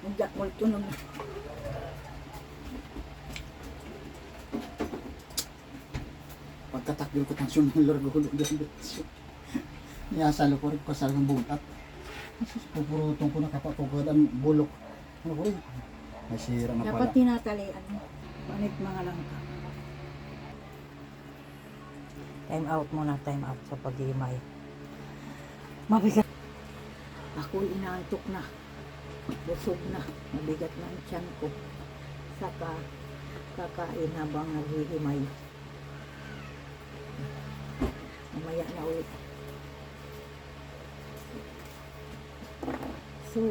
Magdak mo ito naman. Pagkatakbil ko tansyon ng largo ko doon. Niyasalo ko rin ko sa ng bulat. Pupurutong ko na kapapagod ang bulok. Ano ko rin? Nasira na pala. Dapat tinatalian mo. Panit mga langka. Time out muna, time out sa pag-iimay. Mabigat. Ako inaantok na. Busog na. Mabigat na ang tiyan ko. Saka kakain habang naghihimay. Mamaya na ulit. So,